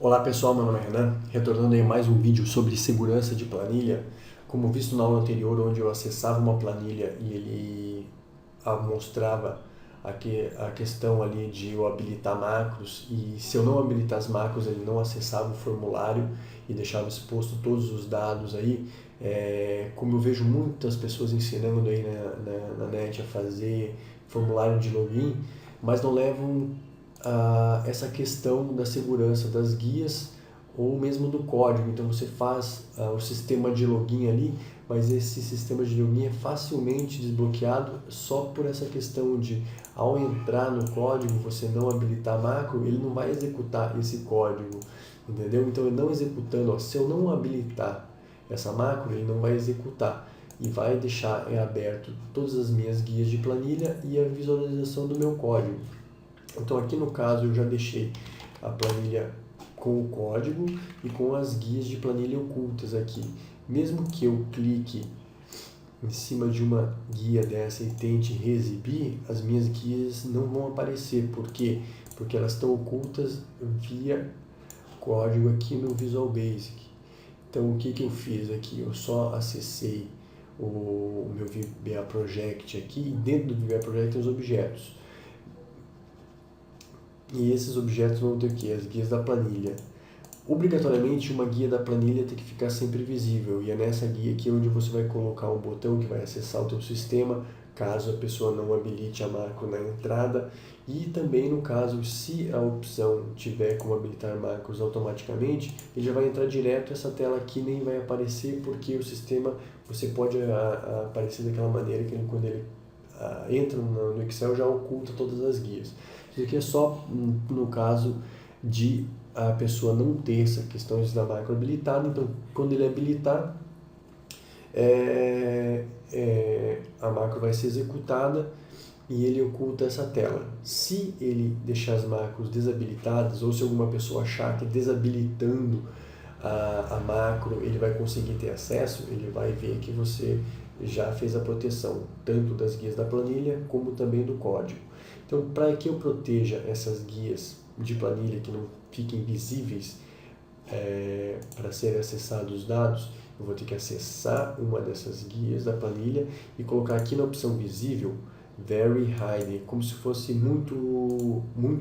Olá pessoal, meu nome é Renan, retornando aí mais um vídeo sobre segurança de planilha. Como visto na aula anterior, onde eu acessava uma planilha e ele mostrava a questão ali de eu habilitar macros, e se eu não habilitar as macros ele não acessava o formulário e deixava exposto todos os dados aí. Como eu vejo muitas pessoas ensinando aí na net a fazer formulário de login, mas não levam essa questão da segurança das guias ou mesmo do código. Então você faz o sistema de login ali, mas esse sistema de login é facilmente desbloqueado só por essa questão de, ao entrar no código, você não habilitar macro, ele não vai executar esse código, entendeu? Então ele não executando, se eu não habilitar essa macro, ele não vai executar e vai deixar em aberto todas as minhas guias de planilha e a visualização do meu código. Então aqui no caso eu já deixei a planilha com o código e com as guias de planilha ocultas aqui. Mesmo que eu clique em cima de uma guia dessa e tente reexibir, as minhas guias não vão aparecer. Por quê? Porque elas estão ocultas via código aqui no Visual Basic. Então o que eu fiz aqui? Eu só acessei o meu VBA Project aqui, e dentro do VBA Project tem os objetos. E esses objetos vão ter o quê? As guias da planilha. Obrigatoriamente, uma guia da planilha tem que ficar sempre visível, e é nessa guia aqui onde você vai colocar um botão que vai acessar o teu sistema, caso a pessoa não habilite a macro na entrada, e também no caso, se a opção tiver como habilitar macros automaticamente, ele já vai entrar direto, essa tela aqui nem vai aparecer, porque o sistema, você pode aparecer daquela maneira que quando ele entra no Excel já oculta todas as guias. Isso aqui é só no caso de a pessoa não ter essa questão de da macro habilitada. Então quando ele habilitar, a macro vai ser executada e ele oculta essa tela. Se ele deixar as macros desabilitadas, ou se alguma pessoa achar que desabilitando a macro ele vai conseguir ter acesso, ele vai ver que você já fez a proteção tanto das guias da planilha como também do código. Então, para que eu proteja essas guias de planilha que não fiquem visíveis para serem acessados os dados, eu vou ter que acessar uma dessas guias da planilha e colocar aqui na opção visível Very Hidden, como se fosse muito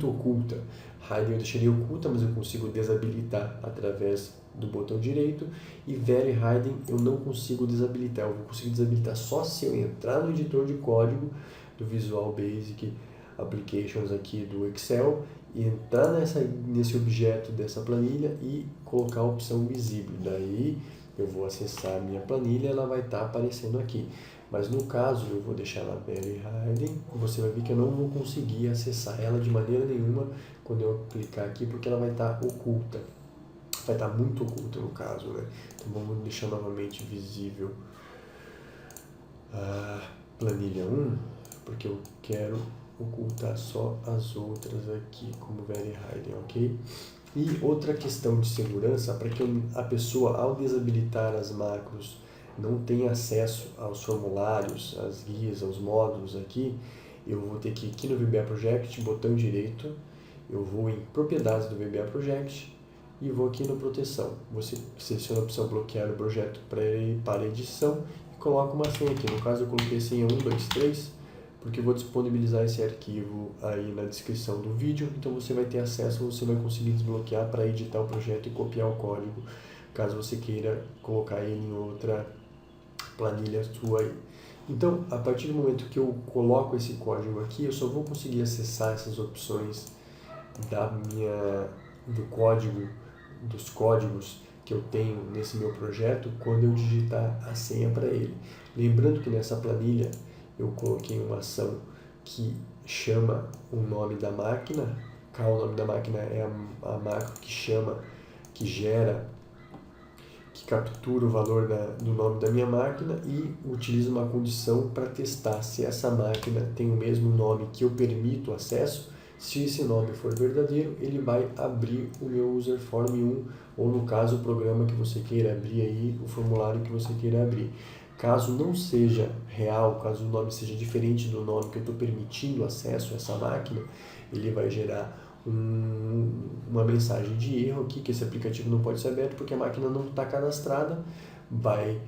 oculta. Hidden eu deixaria oculta, mas eu consigo desabilitar através do botão direito, e Very Hidden eu não consigo desabilitar. Eu vou conseguir desabilitar só se eu entrar no editor de código do Visual Basic Applications aqui do Excel e entrar nesse objeto dessa planilha e colocar a opção visível. Daí eu vou acessar a minha planilha e ela vai estar aparecendo aqui. Mas no caso eu vou deixar ela Very Hidden, você vai ver que eu não vou conseguir acessar ela de maneira nenhuma quando eu clicar aqui, porque ela vai estar oculta. Vai estar muito oculta no caso, né? Então vamos deixar novamente visível a planilha 1, porque eu quero ocultar só as outras aqui como Very Hidden, ok? E outra questão de segurança, para que a pessoa, ao desabilitar as macros, não tenha acesso aos formulários, às guias, aos módulos aqui, eu vou ter que ir aqui no VBA Project, botão direito, eu vou em propriedades do VBA Project e vou aqui no proteção. Você seleciona a opção bloquear o projeto para edição e coloca uma senha aqui. No caso eu coloquei senha 123, porque eu vou disponibilizar esse arquivo aí na descrição do vídeo, então você vai ter acesso, você vai conseguir desbloquear para editar o projeto e copiar o código, caso você queira colocar ele em outra planilha sua aí. Então, a partir do momento que eu coloco esse código aqui, eu só vou conseguir acessar essas opções do código, dos códigos que eu tenho nesse meu projeto quando eu digitar a senha para ele. Lembrando que nessa planilha eu coloquei uma ação que chama o nome da máquina. O nome da máquina é a macro que gera, que captura o valor do nome da minha máquina e utiliza uma condição para testar se essa máquina tem o mesmo nome que eu permito acesso. Se esse nome for verdadeiro, ele vai abrir o meu user form 1, ou no caso o programa que você queira abrir aí, o formulário que você queira abrir. Caso não seja real, caso o nome seja diferente do nome que eu estou permitindo acesso a essa máquina, ele vai gerar uma mensagem de erro aqui, que esse aplicativo não pode ser aberto porque a máquina não está cadastrada, vai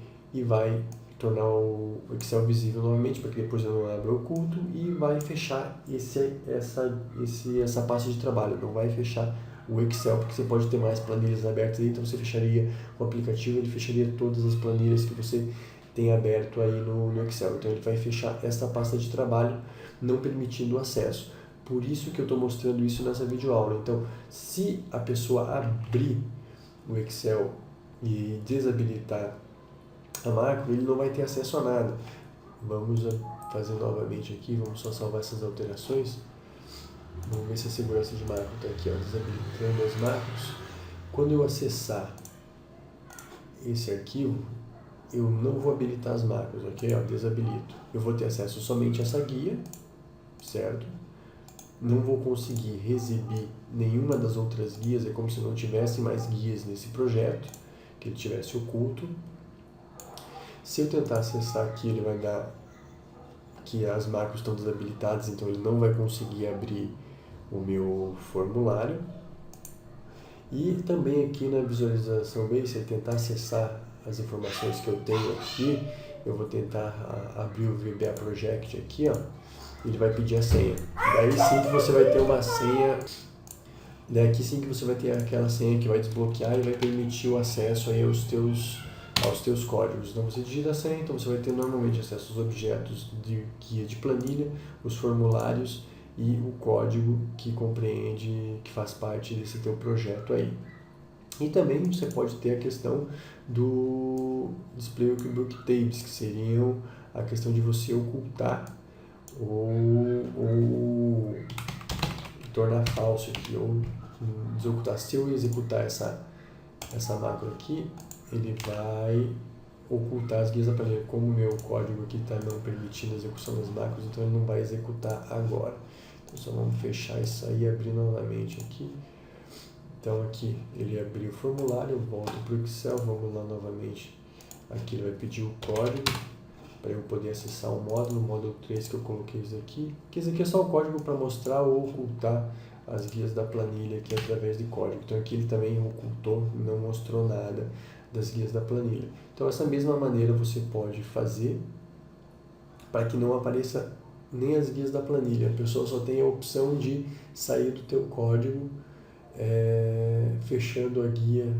tornar o Excel visível novamente, para que depois eu não abra oculto, e vai fechar essa pasta de trabalho, não vai fechar o Excel, porque você pode ter mais planilhas abertas aí, então você fecharia o aplicativo, ele fecharia todas as planilhas que você tem aberto aí no Excel, então ele vai fechar essa pasta de trabalho, não permitindo o acesso. Por isso que eu estou mostrando isso nessa videoaula. Então, se a pessoa abrir o Excel e desabilitar a macro, ele não vai ter acesso a nada. Vamos fazer novamente aqui, vamos só salvar essas alterações. Vamos ver se a segurança de macro está aqui, ó, desabilitando as macros. Quando eu acessar esse arquivo, eu não vou habilitar as macros, ok? Ó, desabilito. Eu vou ter acesso somente a essa guia, certo? Não vou conseguir exibir nenhuma das outras guias, é como se não tivesse mais guias nesse projeto, que ele tivesse oculto. Se eu tentar acessar aqui, ele vai dar que as macros estão desabilitadas, então ele não vai conseguir abrir o meu formulário. E também aqui na visualização base, se ele tentar acessar as informações que eu tenho aqui, eu vou tentar abrir o VBA Project aqui, ó. Ele vai pedir a senha. Daí sim que você vai ter uma senha, daqui sim que você vai ter aquela senha que vai desbloquear e vai permitir o acesso aí aos teus códigos. Então você digita a senha, então você vai ter normalmente acesso aos objetos de guia de planilha, os formulários e o código que compreende, que faz parte desse teu projeto aí. E também você pode ter a questão do Display Workbook Tables, que seriam a questão de você ocultar ou tornar falso aqui, ou desocultar. Se eu executar essa macro aqui, ele vai ocultar as guias da planilha. Como o meu código aqui está não permitindo a execução das macros, então ele não vai executar agora. Então só vamos fechar isso aí e abrir novamente aqui. Então aqui ele abriu o formulário, eu volto para o Excel, vamos lá novamente. Aqui ele vai pedir o código para eu poder acessar o módulo 3 que eu coloquei isso aqui. Que esse aqui é só o código para mostrar ou ocultar as guias da planilha aqui através de código. Então aqui ele também ocultou, não mostrou nada das guias da planilha. Então essa mesma maneira você pode fazer para que não apareça nem as guias da planilha. A pessoa só tem a opção de sair do teu código fechando a guia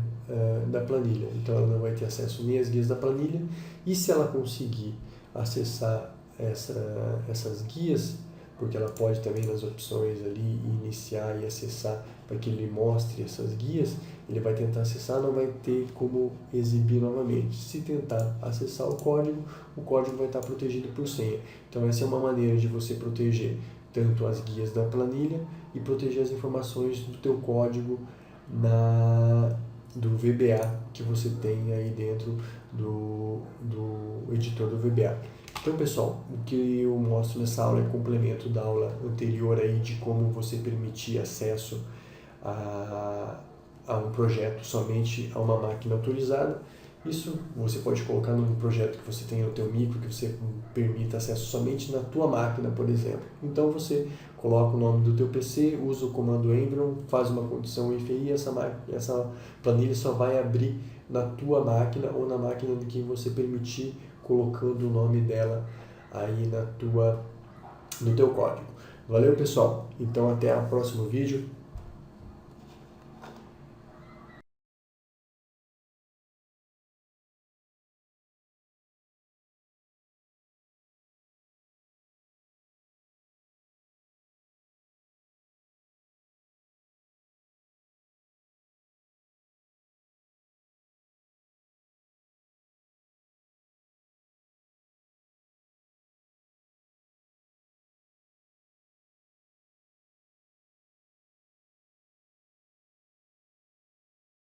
da planilha. Então ela não vai ter acesso nem às guias da planilha, e se ela conseguir acessar essas guias, porque ela pode também nas opções ali iniciar e acessar para que ele mostre essas guias, ele vai tentar acessar, não vai ter como exibir novamente. Se tentar acessar o código vai estar protegido por senha. Então essa é uma maneira de você proteger tanto as guias da planilha e proteger as informações do teu código do VBA que você tem aí dentro do editor do VBA. Então, pessoal, o que eu mostro nessa aula é complemento da aula anterior aí de como você permitir acesso a um projeto somente a uma máquina autorizada. Isso você pode colocar num projeto que você tem no teu micro, que você permita acesso somente na tua máquina, por exemplo. Então você coloca o nome do teu PC, usa o comando Environ, faz uma condição if aí, essa planilha só vai abrir na tua máquina ou na máquina de quem você permitir, colocando o nome dela aí no teu código. Valeu, pessoal. Então até o próximo vídeo.